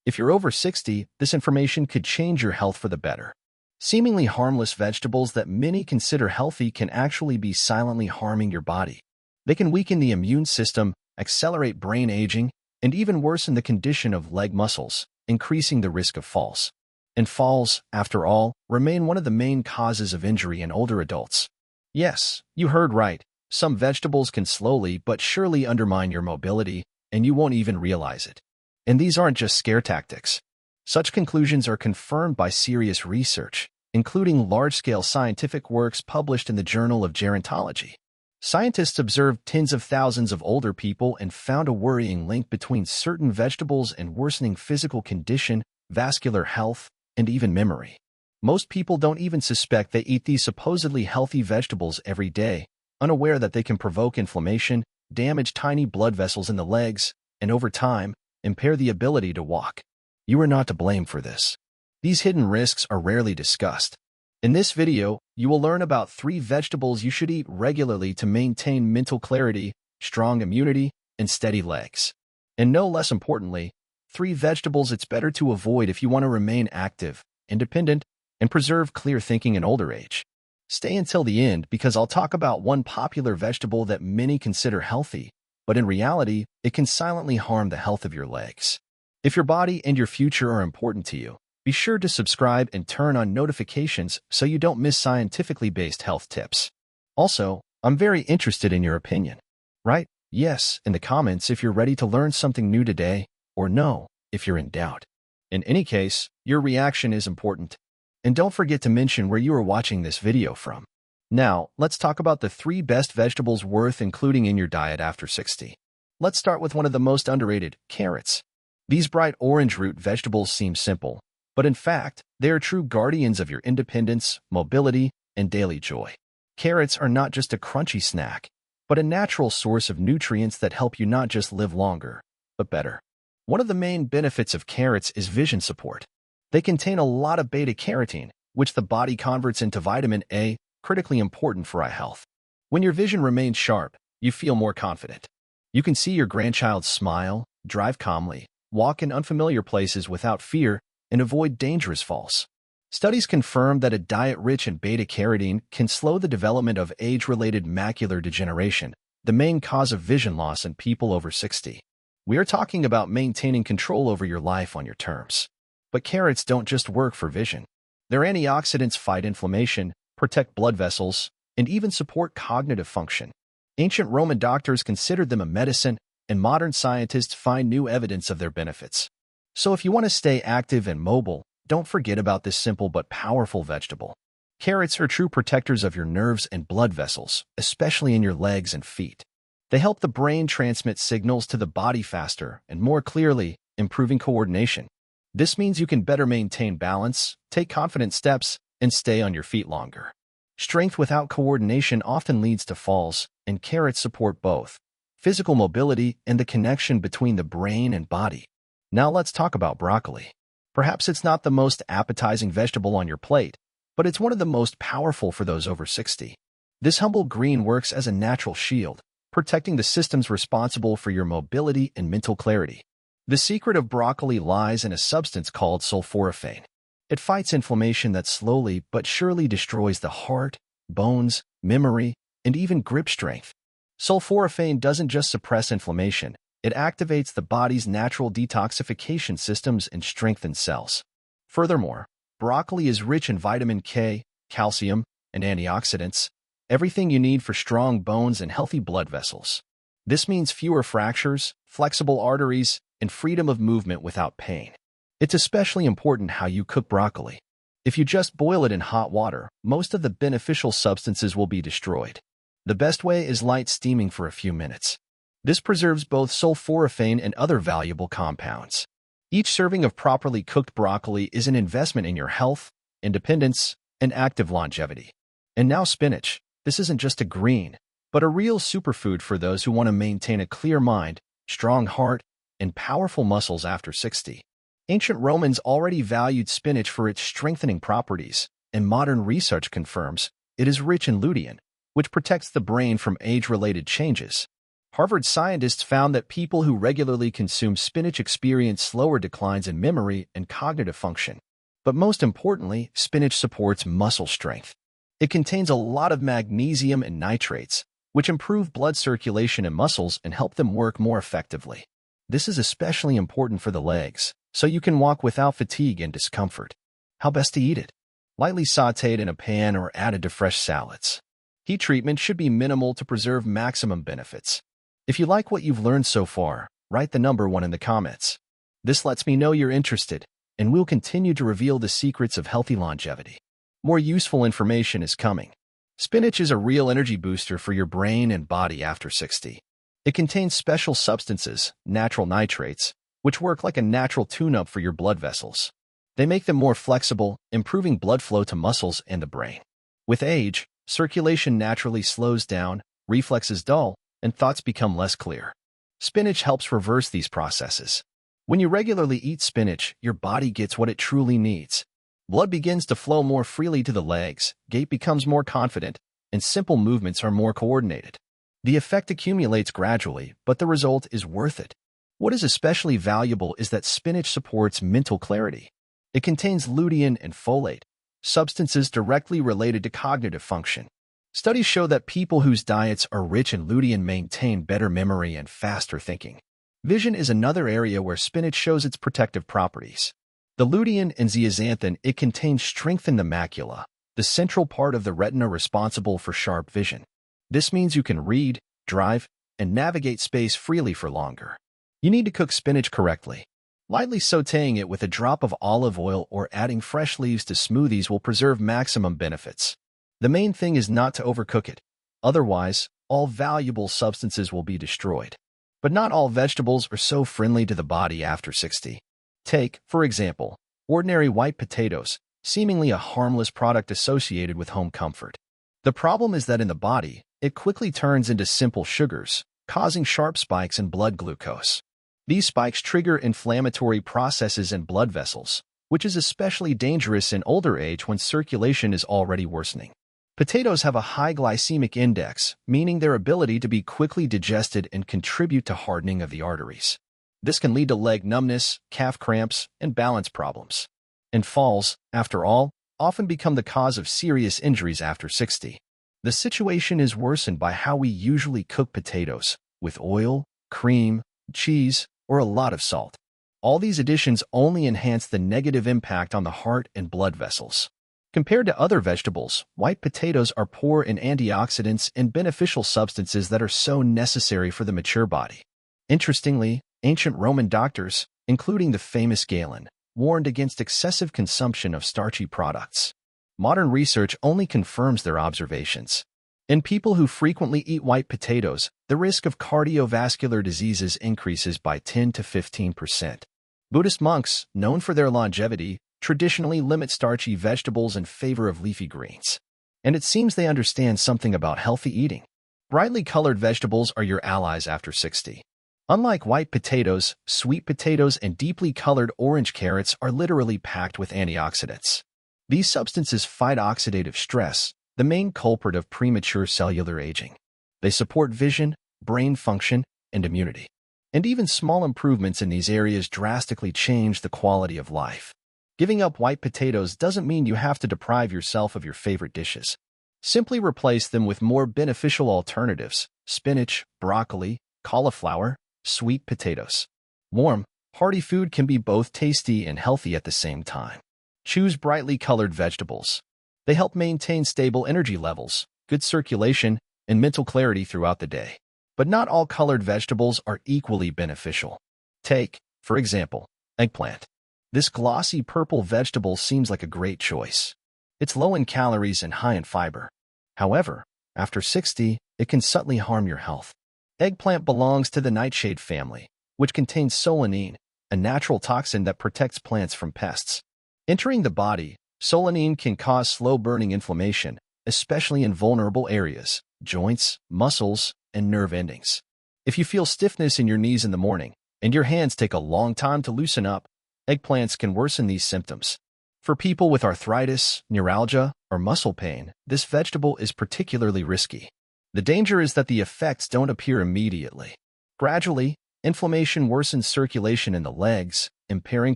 If you're over 60, this information could change your health for the better. Seemingly harmless vegetables that many consider healthy can actually be silently harming your body. They can weaken the immune system, accelerate brain aging, and even worsen the condition of leg muscles, increasing the risk of falls. And falls, after all, remain one of the main causes of injury in older adults. Yes, you heard right. Some vegetables can slowly but surely undermine your mobility, and you won't even realize it. And these aren't just scare tactics. Such conclusions are confirmed by serious research, including large-scale scientific works published in the Journal of Gerontology. Scientists observed tens of thousands of older people and found a worrying link between certain vegetables and worsening physical condition, vascular health, and even memory. Most people don't even suspect they eat these supposedly healthy vegetables every day, unaware that they can provoke inflammation, damage tiny blood vessels in the legs, and over time, impair the ability to walk. You are not to blame for this. These hidden risks are rarely discussed. In this video, you will learn about 3 vegetables you should eat regularly to maintain mental clarity, strong immunity, and steady legs. And no less importantly, 3 vegetables it's better to avoid if you want to remain active, independent, and preserve clear thinking in older age. Stay until the end because I'll talk about one popular vegetable that many consider healthy, but in reality, it can silently harm the health of your legs. If your body and your future are important to you, be sure to subscribe and turn on notifications so you don't miss scientifically based health tips. Also, I'm very interested in your opinion. Write yes in the comments if you're ready to learn something new today, or no if you're in doubt. In any case, your reaction is important. And don't forget to mention where you are watching this video from. Now, let's talk about the 3 best vegetables worth including in your diet after 60. Let's start with one of the most underrated, carrots. These bright orange root vegetables seem simple, but in fact, they are true guardians of your independence, mobility, and daily joy. Carrots are not just a crunchy snack, but a natural source of nutrients that help you not just live longer, but better. One of the main benefits of carrots is vision support. They contain a lot of beta-carotene, which the body converts into vitamin A, critically important for eye health. When your vision remains sharp, you feel more confident. You can see your grandchild smile, drive calmly, walk in unfamiliar places without fear, and avoid dangerous falls. Studies confirm that a diet rich in beta-carotene can slow the development of age-related macular degeneration, the main cause of vision loss in people over 60. We are talking about maintaining control over your life on your terms. But carrots don't just work for vision. Their antioxidants fight inflammation, protect blood vessels, and even support cognitive function. Ancient Roman doctors considered them a medicine, and modern scientists find new evidence of their benefits. So if you want to stay active and mobile, don't forget about this simple but powerful vegetable. Carrots are true protectors of your nerves and blood vessels, especially in your legs and feet. They help the brain transmit signals to the body faster and more clearly, improving coordination. This means you can better maintain balance, take confident steps, and stay on your feet longer. Strength without coordination often leads to falls, and carrots support both physical mobility and the connection between the brain and body. Now let's talk about broccoli. Perhaps it's not the most appetizing vegetable on your plate, but it's one of the most powerful for those over 60. This humble green works as a natural shield, protecting the systems responsible for your mobility and mental clarity. The secret of broccoli lies in a substance called sulforaphane. It fights inflammation that slowly but surely destroys the heart, bones, memory, and even grip strength. Sulforaphane doesn't just suppress inflammation, it activates the body's natural detoxification systems and strengthens cells. Furthermore, broccoli is rich in vitamin K, calcium, and antioxidants, everything you need for strong bones and healthy blood vessels. This means fewer fractures, flexible arteries, and freedom of movement without pain. It's especially important how you cook broccoli. If you just boil it in hot water, most of the beneficial substances will be destroyed. The best way is light steaming for a few minutes. This preserves both sulforaphane and other valuable compounds. Each serving of properly cooked broccoli is an investment in your health, independence, and active longevity. And now spinach. This isn't just a green, but a real superfood for those who want to maintain a clear mind, strong heart, and powerful muscles after 60. Ancient Romans already valued spinach for its strengthening properties, and modern research confirms it is rich in lutein, which protects the brain from age-related changes. Harvard scientists found that people who regularly consume spinach experience slower declines in memory and cognitive function. But most importantly, spinach supports muscle strength. It contains a lot of magnesium and nitrates, which improve blood circulation in muscles and help them work more effectively. This is especially important for the legs, so you can walk without fatigue and discomfort. How best to eat it? Lightly sautéed in a pan or added to fresh salads. Heat treatment should be minimal to preserve maximum benefits. If you like what you've learned so far, write the number 1 in the comments. This lets me know you're interested, and we'll continue to reveal the secrets of healthy longevity. More useful information is coming. Spinach is a real energy booster for your brain and body after 60. It contains special substances, natural nitrates, which work like a natural tune-up for your blood vessels. They make them more flexible, improving blood flow to muscles and the brain. With age, circulation naturally slows down, reflexes dull, and thoughts become less clear. Spinach helps reverse these processes. When you regularly eat spinach, your body gets what it truly needs. Blood begins to flow more freely to the legs, gait becomes more confident, and simple movements are more coordinated. The effect accumulates gradually, but the result is worth it. What is especially valuable is that spinach supports mental clarity. It contains lutein and folate, substances directly related to cognitive function. Studies show that people whose diets are rich in lutein maintain better memory and faster thinking. Vision is another area where spinach shows its protective properties. The lutein and zeaxanthin it contains strengthen the macula, the central part of the retina responsible for sharp vision. This means you can read, drive, and navigate space freely for longer. You need to cook spinach correctly. Lightly sautéing it with a drop of olive oil or adding fresh leaves to smoothies will preserve maximum benefits. The main thing is not to overcook it. Otherwise, all valuable substances will be destroyed. But not all vegetables are so friendly to the body after 60. Take, for example, ordinary white potatoes, seemingly a harmless product associated with home comfort. The problem is that in the body, it quickly turns into simple sugars, causing sharp spikes in blood glucose. These spikes trigger inflammatory processes in blood vessels, which is especially dangerous in older age when circulation is already worsening. Potatoes have a high glycemic index, meaning their ability to be quickly digested and contribute to hardening of the arteries. This can lead to leg numbness, calf cramps, and balance problems. And falls, after all, often become the cause of serious injuries after 60. The situation is worsened by how we usually cook potatoes, with oil, cream, cheese, or a lot of salt. All these additions only enhance the negative impact on the heart and blood vessels. Compared to other vegetables, white potatoes are poor in antioxidants and beneficial substances that are so necessary for the mature body. Interestingly, ancient Roman doctors, including the famous Galen, warned against excessive consumption of starchy products. Modern research only confirms their observations. In people who frequently eat white potatoes, the risk of cardiovascular diseases increases by 10 to 15%. Buddhist monks, known for their longevity, traditionally limit starchy vegetables in favor of leafy greens. And it seems they understand something about healthy eating. Brightly colored vegetables are your allies after 60. Unlike white potatoes, sweet potatoes and deeply colored orange carrots are literally packed with antioxidants. These substances fight oxidative stress, the main culprit of premature cellular aging. They support vision, brain function, and immunity. And even small improvements in these areas drastically change the quality of life. Giving up white potatoes doesn't mean you have to deprive yourself of your favorite dishes. Simply replace them with more beneficial alternatives: spinach, broccoli, cauliflower, sweet potatoes. Warm, hearty food can be both tasty and healthy at the same time. Choose brightly colored vegetables. They help maintain stable energy levels, good circulation, and mental clarity throughout the day. But not all colored vegetables are equally beneficial. Take, for example, eggplant. This glossy purple vegetable seems like a great choice. It's low in calories and high in fiber. However, after 60, it can subtly harm your health. Eggplant belongs to the nightshade family, which contains solanine, a natural toxin that protects plants from pests. Entering the body, solanine can cause slow-burning inflammation, especially in vulnerable areas, joints, muscles, and nerve endings. If you feel stiffness in your knees in the morning, and your hands take a long time to loosen up, eggplants can worsen these symptoms. For people with arthritis, neuralgia, or muscle pain, this vegetable is particularly risky. The danger is that the effects don't appear immediately. Gradually, inflammation worsens circulation in the legs, impairing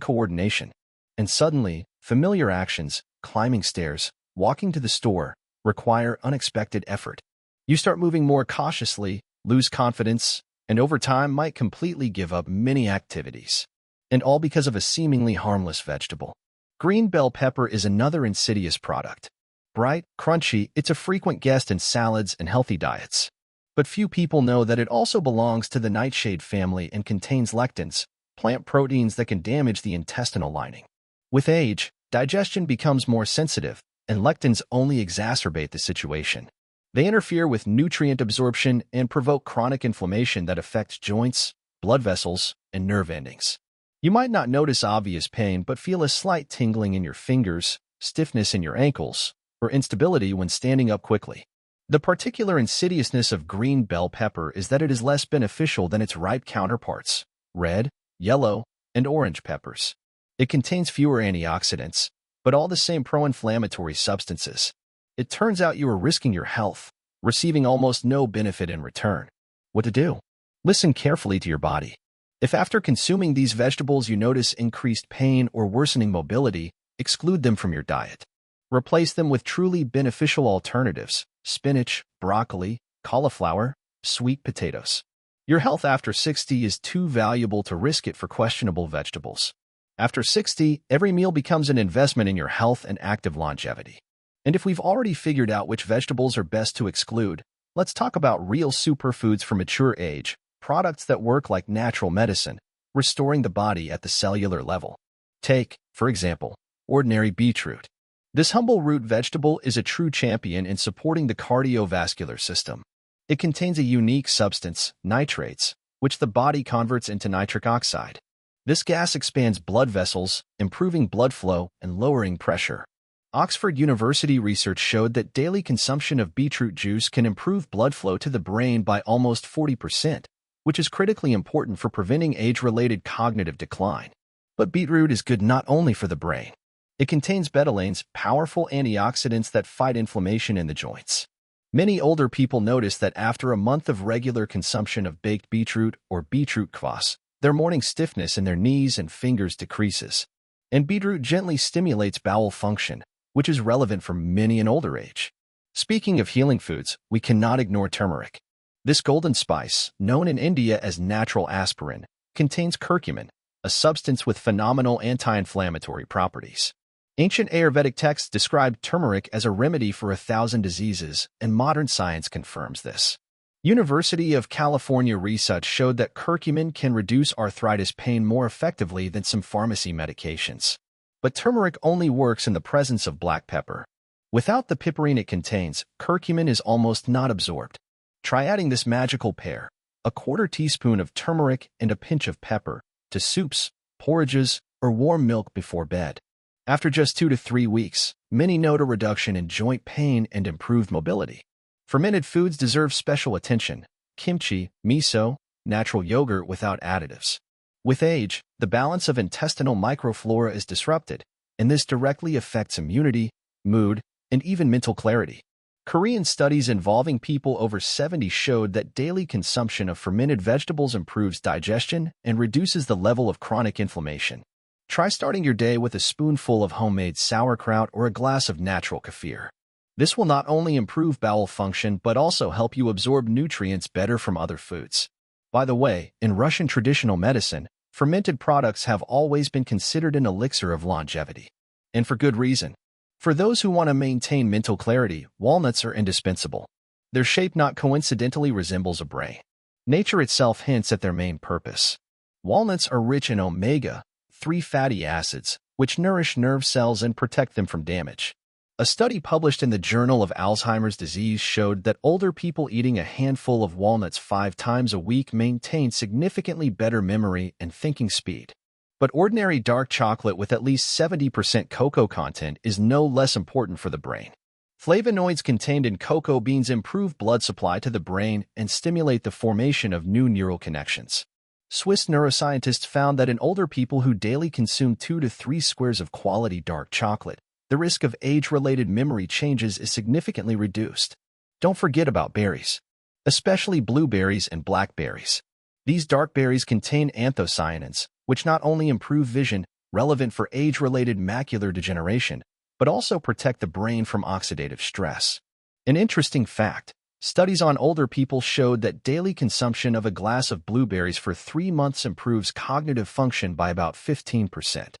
coordination. And suddenly, familiar actions, climbing stairs, walking to the store, require unexpected effort. You start moving more cautiously, lose confidence, and over time might completely give up many activities. And all because of a seemingly harmless vegetable. Green bell pepper is another insidious product. Bright, crunchy, it's a frequent guest in salads and healthy diets. But few people know that it also belongs to the nightshade family and contains lectins, plant proteins that can damage the intestinal lining. With age, digestion becomes more sensitive, and lectins only exacerbate the situation. They interfere with nutrient absorption and provoke chronic inflammation that affects joints, blood vessels, and nerve endings. You might not notice obvious pain but feel a slight tingling in your fingers, stiffness in your ankles, or instability when standing up quickly. The particular insidiousness of green bell pepper is that it is less beneficial than its ripe counterparts, red, yellow, and orange peppers. It contains fewer antioxidants, but all the same pro-inflammatory substances. It turns out you are risking your health, receiving almost no benefit in return. What to do? Listen carefully to your body. If after consuming these vegetables you notice increased pain or worsening mobility, exclude them from your diet. Replace them with truly beneficial alternatives: spinach, broccoli, cauliflower, sweet potatoes. Your health after 60 is too valuable to risk it for questionable vegetables. After 60, every meal becomes an investment in your health and active longevity. And if we've already figured out which vegetables are best to exclude, let's talk about real superfoods for mature age, products that work like natural medicine, restoring the body at the cellular level. Take, for example, ordinary beetroot. This humble root vegetable is a true champion in supporting the cardiovascular system. It contains a unique substance, nitrates, which the body converts into nitric oxide. This gas expands blood vessels, improving blood flow and lowering pressure. Oxford University research showed that daily consumption of beetroot juice can improve blood flow to the brain by almost 40%, which is critically important for preventing age-related cognitive decline. But beetroot is good not only for the brain. It contains betalains, powerful antioxidants that fight inflammation in the joints. Many older people notice that after a month of regular consumption of baked beetroot or beetroot kvass, their morning stiffness in their knees and fingers decreases. And beetroot gently stimulates bowel function, which is relevant for many in older age. Speaking of healing foods, we cannot ignore turmeric. This golden spice, known in India as natural aspirin, contains curcumin, a substance with phenomenal anti-inflammatory properties. Ancient Ayurvedic texts described turmeric as a remedy for 1,000 diseases, and modern science confirms this. University of California research showed that curcumin can reduce arthritis pain more effectively than some pharmacy medications. But turmeric only works in the presence of black pepper. Without the piperine it contains, curcumin is almost not absorbed. Try adding this magical pair, a quarter teaspoon of turmeric and a pinch of pepper, to soups, porridges, or warm milk before bed. After just 2 to 3 weeks, many note a reduction in joint pain and improved mobility. Fermented foods deserve special attention: kimchi, miso, natural yogurt without additives. With age, the balance of intestinal microflora is disrupted, and this directly affects immunity, mood, and even mental clarity. Korean studies involving people over 70 showed that daily consumption of fermented vegetables improves digestion and reduces the level of chronic inflammation. Try starting your day with a spoonful of homemade sauerkraut or a glass of natural kefir. This will not only improve bowel function but also help you absorb nutrients better from other foods. By the way, in Russian traditional medicine, fermented products have always been considered an elixir of longevity. And for good reason. For those who want to maintain mental clarity, walnuts are indispensable. Their shape not coincidentally resembles a brain. Nature itself hints at their main purpose. Walnuts are rich in omega-3 fatty acids, which nourish nerve cells and protect them from damage. A study published in the Journal of Alzheimer's Disease showed that older people eating a handful of walnuts 5 times a week maintained significantly better memory and thinking speed. But ordinary dark chocolate with at least 70% cocoa content is no less important for the brain. Flavonoids contained in cocoa beans improve blood supply to the brain and stimulate the formation of new neural connections. Swiss neuroscientists found that in older people who daily consume 2 to 3 squares of quality dark chocolate, the risk of age-related memory changes is significantly reduced. Don't forget about berries. especially blueberries and blackberries. These dark berries contain anthocyanins, which not only improve vision, relevant for age-related macular degeneration, but also protect the brain from oxidative stress. An interesting fact: studies on older people showed that daily consumption of a glass of blueberries for 3 months improves cognitive function by about 15%,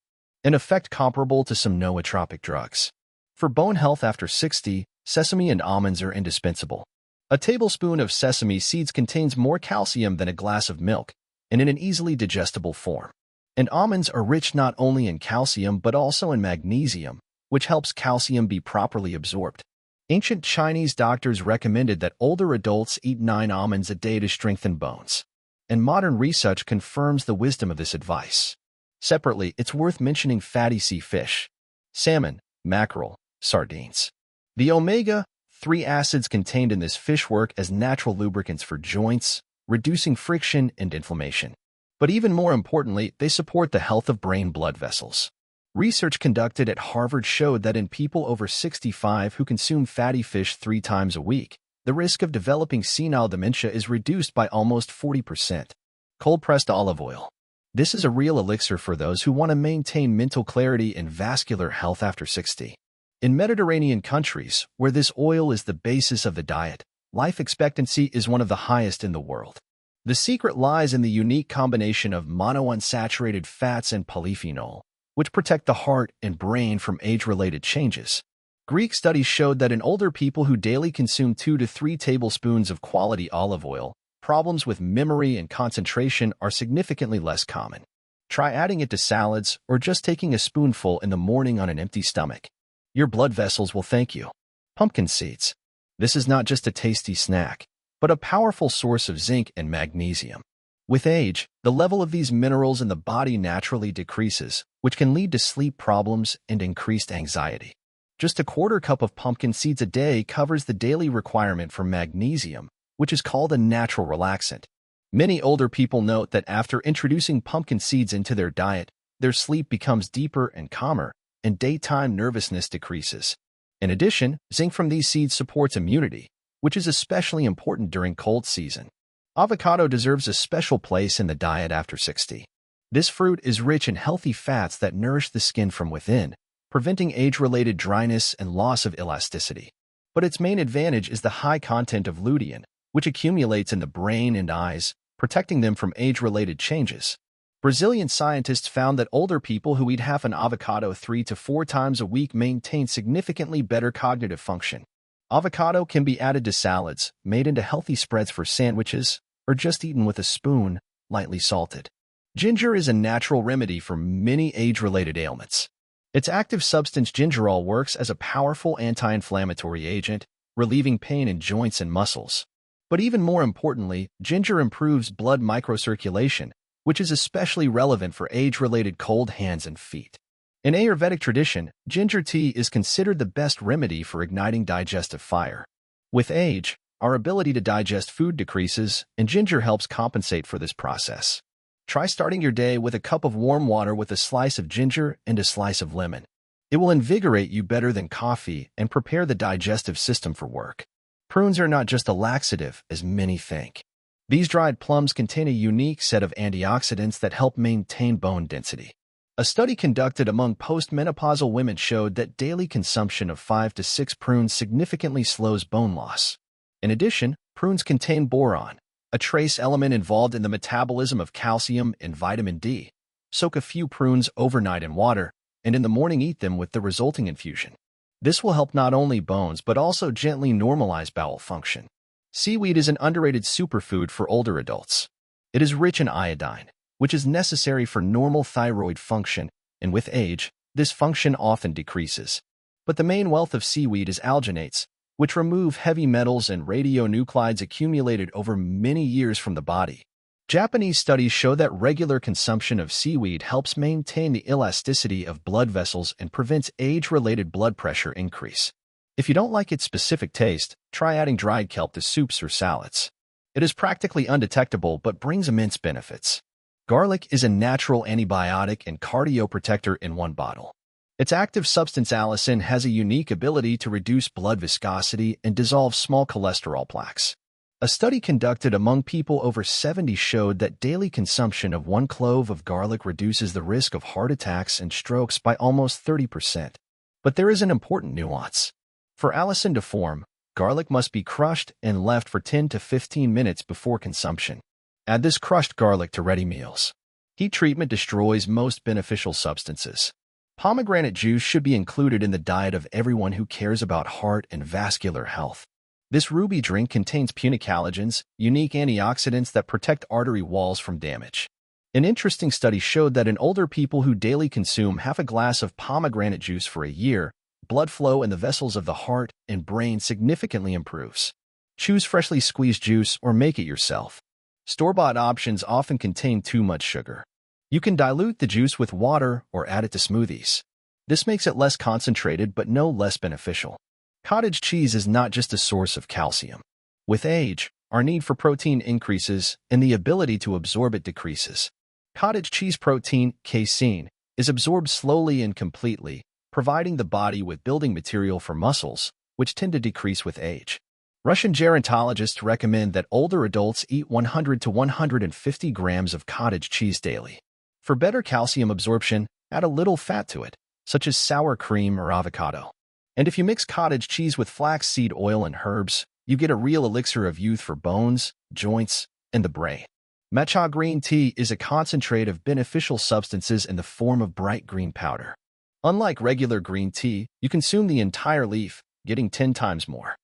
an effect comparable to some nootropic drugs. For bone health after 60, sesame and almonds are indispensable. A tablespoon of sesame seeds contains more calcium than a glass of milk, and in an easily digestible form. And almonds are rich not only in calcium but also in magnesium, which helps calcium be properly absorbed. Ancient Chinese doctors recommended that older adults eat 9 almonds a day to strengthen bones, and modern research confirms the wisdom of this advice. Separately, it's worth mentioning fatty sea fish, salmon, mackerel, sardines. The omega-3 acids contained in this fish work as natural lubricants for joints, reducing friction and inflammation. But even more importantly, they support the health of brain blood vessels. Research conducted at Harvard showed that in people over 65 who consume fatty fish 3 times a week, the risk of developing senile dementia is reduced by almost 40%. Cold-pressed olive oil. This is a real elixir for those who want to maintain mental clarity and vascular health after 60. In Mediterranean countries, where this oil is the basis of the diet, life expectancy is one of the highest in the world. The secret lies in the unique combination of monounsaturated fats and polyphenol, which protect the heart and brain from age-related changes. Greek studies showed that in older people who daily consume 2 to 3 tablespoons of quality olive oil, problems with memory and concentration are significantly less common. Try adding it to salads or just taking a spoonful in the morning on an empty stomach. Your blood vessels will thank you. Pumpkin seeds. This is not just a tasty snack, but a powerful source of zinc and magnesium. With age, the level of these minerals in the body naturally decreases, which can lead to sleep problems and increased anxiety. Just a quarter cup of pumpkin seeds a day covers the daily requirement for magnesium, which is called a natural relaxant. Many older people note that after introducing pumpkin seeds into their diet, their sleep becomes deeper and calmer, and daytime nervousness decreases. In addition, zinc from these seeds supports immunity, which is especially important during cold season. Avocado deserves a special place in the diet after 60. This fruit is rich in healthy fats that nourish the skin from within, preventing age-related dryness and loss of elasticity. But its main advantage is the high content of lutein, which accumulates in the brain and eyes, protecting them from age-related changes. Brazilian scientists found that older people who eat half an avocado 3 to 4 times a week maintain significantly better cognitive function. Avocado can be added to salads, made into healthy spreads for sandwiches, or just eaten with a spoon, lightly salted. Ginger is a natural remedy for many age-related ailments. Its active substance gingerol works as a powerful anti-inflammatory agent, relieving pain in joints and muscles. But even more importantly, ginger improves blood microcirculation, which is especially relevant for age-related cold hands and feet. In Ayurvedic tradition, ginger tea is considered the best remedy for igniting digestive fire. With age, our ability to digest food decreases, and ginger helps compensate for this process. Try starting your day with a cup of warm water with a slice of ginger and a slice of lemon. It will invigorate you better than coffee and prepare the digestive system for work. Prunes are not just a laxative, as many think. These dried plums contain a unique set of antioxidants that help maintain bone density. A study conducted among postmenopausal women showed that daily consumption of 5 to 6 prunes significantly slows bone loss. In addition, prunes contain boron, a trace element involved in the metabolism of calcium and vitamin D. Soak a few prunes overnight in water, and in the morning eat them with the resulting infusion. This will help not only bones but also gently normalize bowel function. Seaweed is an underrated superfood for older adults. It is rich in iodine, which is necessary for normal thyroid function, and with age, this function often decreases. But the main wealth of seaweed is alginates, which remove heavy metals and radionuclides accumulated over many years from the body. Japanese studies show that regular consumption of seaweed helps maintain the elasticity of blood vessels and prevents age-related blood pressure increase. If you don't like its specific taste, try adding dried kelp to soups or salads. It is practically undetectable but brings immense benefits. Garlic is a natural antibiotic and cardioprotector in one bottle. Its active substance allicin has a unique ability to reduce blood viscosity and dissolve small cholesterol plaques. A study conducted among people over 70 showed that daily consumption of 1 clove of garlic reduces the risk of heart attacks and strokes by almost 30%. But there is an important nuance. For allicin to form, garlic must be crushed and left for 10 to 15 minutes before consumption. Add this crushed garlic to ready meals. Heat treatment destroys most beneficial substances. Pomegranate juice should be included in the diet of everyone who cares about heart and vascular health. This ruby drink contains punicalagins, unique antioxidants that protect artery walls from damage. An interesting study showed that in older people who daily consume half a glass of pomegranate juice for a year, blood flow in the vessels of the heart and brain significantly improves. Choose freshly squeezed juice or make it yourself. Store-bought options often contain too much sugar. You can dilute the juice with water or add it to smoothies. This makes it less concentrated but no less beneficial. Cottage cheese is not just a source of calcium. With age, our need for protein increases and the ability to absorb it decreases. Cottage cheese protein, casein, is absorbed slowly and completely, providing the body with building material for muscles, which tend to decrease with age. Russian gerontologists recommend that older adults eat 100 to 150 grams of cottage cheese daily. For better calcium absorption, add a little fat to it, such as sour cream or avocado. And if you mix cottage cheese with flaxseed oil and herbs, you get a real elixir of youth for bones, joints, and the brain. Matcha green tea is a concentrate of beneficial substances in the form of bright green powder. Unlike regular green tea, you consume the entire leaf, getting 10 times more.